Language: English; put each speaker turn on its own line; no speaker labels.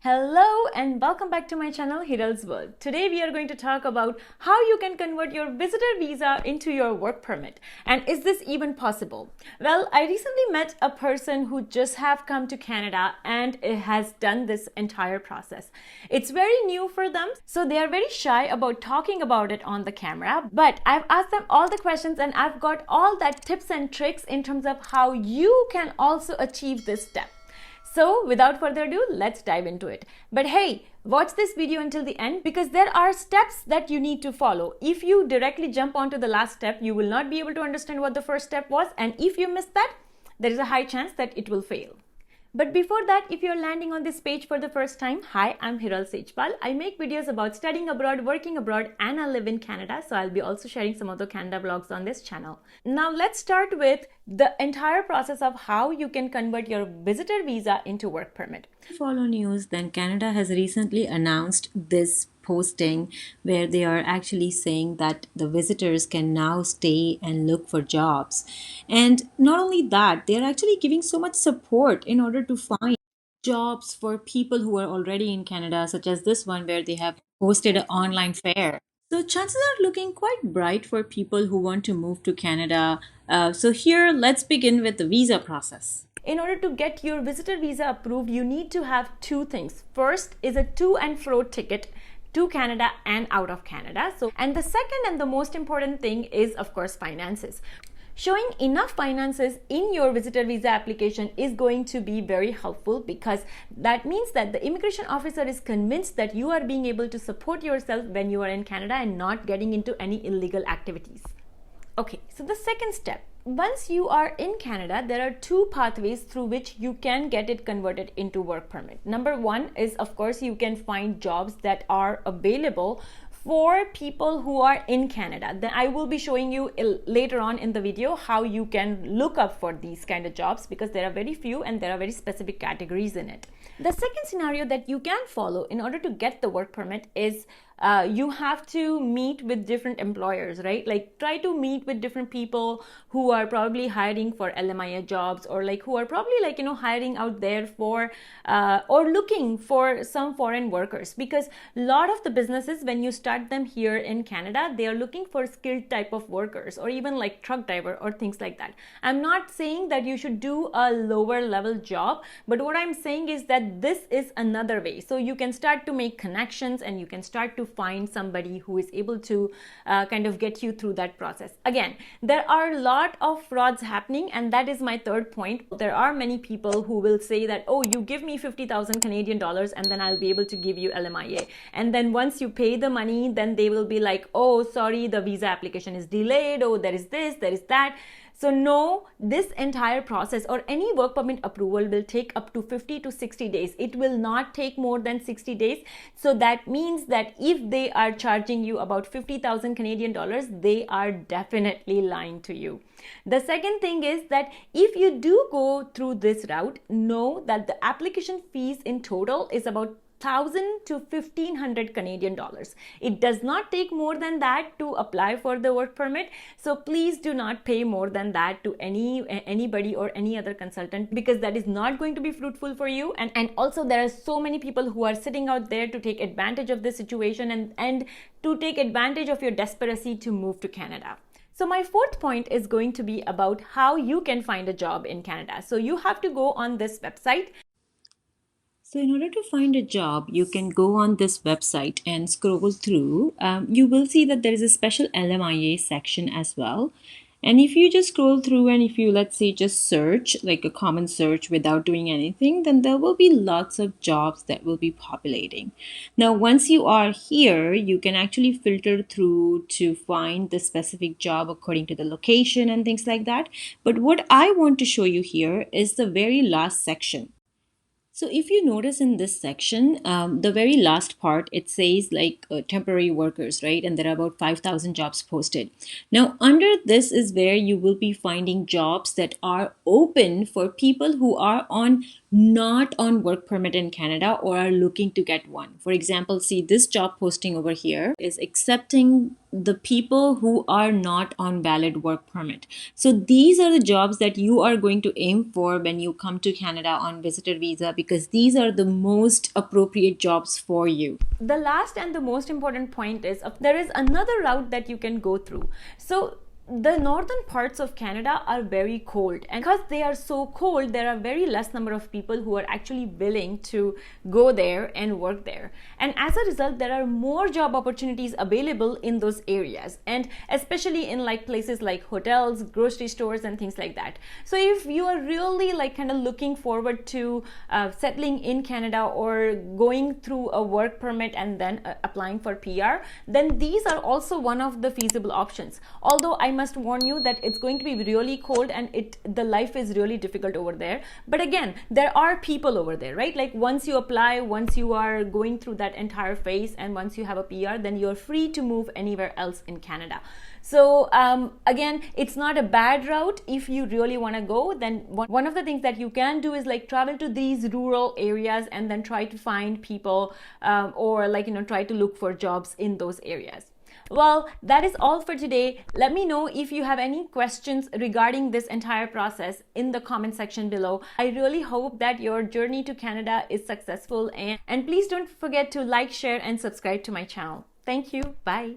Hello and welcome back to my channel HiralsWorld. Today we are going to talk about how you can convert your visitor visa into your work permit. And is this even possible? Well, I recently met a person who just have come to Canada and has done this entire process. It's very new for them, so they are very shy about talking about it on the camera. But I've asked them all the questions and I've got all that tips and tricks in terms of how you can also achieve this step. So without further ado, let's dive into it. But hey, watch this video until the end because there are steps that you need to follow. If you directly jump onto the last step, you will not be able to understand what the first step was. And if you miss that, there is a high chance that it will fail. But before that, if you're landing on this page for the first time, hi, I'm Hiral Sejpal. I make videos about studying abroad, working abroad, and I live in Canada. So I'll be also sharing some of the Canada vlogs on this channel. Now let's start with the entire process of how you can convert your visitor visa into work permit.
Follow news, then Canada has recently announced this posting where they are actually saying that the visitors can now stay and look for jobs. And not only that, they're actually giving so much support in order to find jobs for people who are already in Canada, such as this one where they have hosted an online fair. So chances are looking quite bright for people who want to move to Canada. So here, let's begin with the visa process.
In order to get your visitor visa approved, you need to have two things. First is a to and fro ticket to Canada and out of Canada. And the second and the most important thing is, of course, finances. Showing enough finances in your visitor visa application is going to be very helpful because that means that the immigration officer is convinced that you are being able to support yourself when you are in Canada and not getting into any illegal activities. Okay, so the second step. Once you are in Canada, there are two pathways through which you can get it converted into work permit. Number one is, of course, you can find jobs that are available for people who are in Canada. Then I will be showing you later on in the video how you can look up for these kind of jobs because there are very few and there are very specific categories in it. The second scenario that you can follow in order to get the work permit is you have to meet with different employers, right? Like try to meet with different people who are probably hiring for LMIA jobs or like who are probably like, hiring out there for or looking for some foreign workers, because a lot of the businesses, when you start them here in Canada, they are looking for skilled type of workers or even like truck driver or things like that. I'm not saying that you should do a lower level job, but what I'm saying is that this is another way. So you can start to make connections and you can start to find somebody who is able to kind of get you through that process. Again, there are a lot of frauds happening, and that is my third point. There are many people who will say that, oh, you give me 50,000 Canadian dollars and then I'll be able to give you LMIA. And then once you pay the money, then they will be like, oh, sorry, the visa application is delayed. Oh, there is this, there is that. So no, this entire process or any work permit approval will take up to 50 to 60 days. It will not take more than 60 days. So that means that if they are charging you about 50,000 Canadian dollars, they are definitely lying to you. The second thing is that if you do go through this route, know that the application fees in total is about 1,000 to 1,500 Canadian dollars. It does not take more than that to apply for the work permit. So please do not pay more than that to anybody or any other consultant, because that is not going to be fruitful for you. And also there are so many people who are sitting out there to take advantage of this situation and to take advantage of your desperation to move to Canada. So my fourth point is going to be about how you can find a job in Canada. So you have to go on this website.
So in order to find a job, you can go on this website and scroll through. You will see that there is a special LMIA section as well. And if you just scroll through and if you, let's say, just search, like a common search without doing anything, then there will be lots of jobs that will be populating. Now, once you are here, you can actually filter through to find the specific job according to the location and things like that. But what I want to show you here is the very last section. So if you notice in this section, the very last part, it says like temporary workers, right? And there are about 5,000 jobs posted. Now, under this is where you will be finding jobs that are open for people who are not on work permit in Canada or are looking to get one. For example, see this job posting over here is accepting the people who are not on valid work permit. So these are the jobs that you are going to aim for when you come to Canada on visitor visa, because these are the most appropriate jobs for you.
The last and the most important point is there is another route that you can go through. So the northern parts of Canada are very cold, and because they are so cold, there are very less number of people who are actually willing to go there and work there, and as a result there are more job opportunities available in those areas, and especially in like places like hotels, grocery stores and things like that. So if you are really like kind of looking forward to settling in Canada or going through a work permit and then applying for PR, then these are also one of the feasible options. Although I must warn you that it's going to be really cold and the life is really difficult over there. But again, there are people over there, right? Like once you apply, once you are going through that entire phase, and once you have a PR, then you're free to move anywhere else in Canada. So again, it's not a bad route. If you really want to go, then one of the things that you can do is like travel to these rural areas and then try to find people or like, try to look for jobs in those areas. Well, that is all for today. Let me know if you have any questions regarding this entire process in the comment section below. I really hope that your journey to Canada is successful, and please don't forget to like, share and subscribe to my channel. Thank you. Bye.